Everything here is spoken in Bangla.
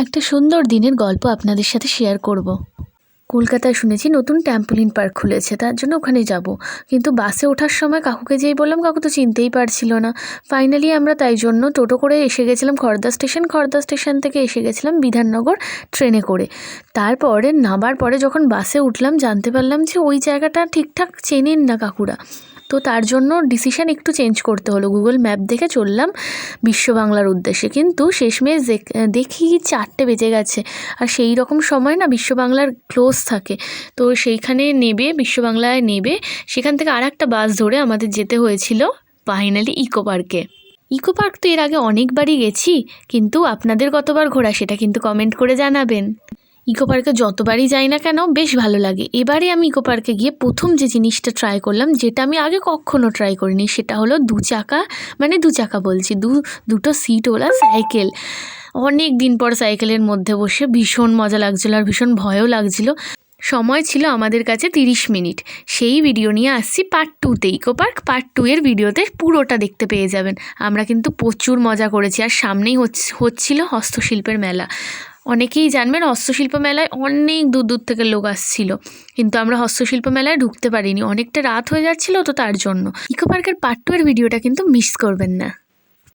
একটা সুন্দর দিনের গল্প আপনাদের সাথে শেয়ার করব। কলকাতায় শুনেছি নতুন ট্যাম্পোলিন পার্ক খুলেছে, তার জন্য ওখানে যাব। কিন্তু বাসে ওঠার সময় কাকুকে যেই বললাম, কাকু তো চিনতেই পারছিল না। ফাইনালি আমরা তাই জন্য টোটো করে এসে গেছিলাম খড়দা স্টেশন থেকে এসে গেছিলাম বিধাননগর ট্রেনে করে। তারপরে নামার পরে যখন বাসে উঠলাম জানতে পারলাম যে ওই জায়গাটা ঠিকঠাক চেনেন না কাকুরা। তো তার জন্য ডিসিশান একটু চেঞ্জ করতে হলো। গুগল ম্যাপ দেখে চললাম বিশ্ব বাংলার উদ্দেশ্যে, কিন্তু শেষমেশ দেখি 4টে বেজে গেছে। আর সেই রকম সময় না বিশ্ব বাংলার ক্লোজ থাকে। তো সেইখানে নেবে, বিশ্ব বাংলায় নেবে, সেখান থেকে আর একটা বাস ধরে আমাদের যেতে হয়েছিল ফাইনালি ইকো পার্কে। ইকো পার্ক তো এর আগে অনেকবারই গেছি, কিন্তু আপনাদের কতবার ঘোরা সেটা কিন্তু কমেন্ট করে জানাবেন। ইকো পার্কে যতবারই যাই না কেন বেশ ভালো লাগে। এবারে আমি ইকো পার্কে গিয়ে প্রথম যে জিনিসটা ট্রাই করলাম, যেটা আমি আগে কখনো ট্রাই করিনি, সেটা হলো দু চাকা বলছি, দুটো সিটওয়ালা সাইকেল। অনেক দিন পর সাইকেলের মধ্যে বসে ভীষণ মজা লাগছিলো আর ভীষণ ভয়ও লাগছিলো। সময় ছিল আমাদের কাছে 30 মিনিট। সেই ভিডিও নিয়ে আসছি পার্ট 2তে। ইকো পার্ক পার্ট 2 এর ভিডিওতে পুরোটা দেখতে পেয়ে যাবেন। আমরা কিন্তু প্রচুর মজা করেছি। আর সামনেই হচ্ছিল হস্তশিল্পের মেলা। অনেকেই জানবেন হস্তশিল্প মেলায় অনেক দূর দূর থেকে লোক আসছিল, কিন্তু আমরা হস্তশিল্প মেলায় ঢুকতে পারিনি, অনেকটা রাত হয়ে যাচ্ছিলো, তো তার জন্য। ইকো পার্কের পার্ট 2 এর ভিডিওটা কিন্তু মিস করবেন না।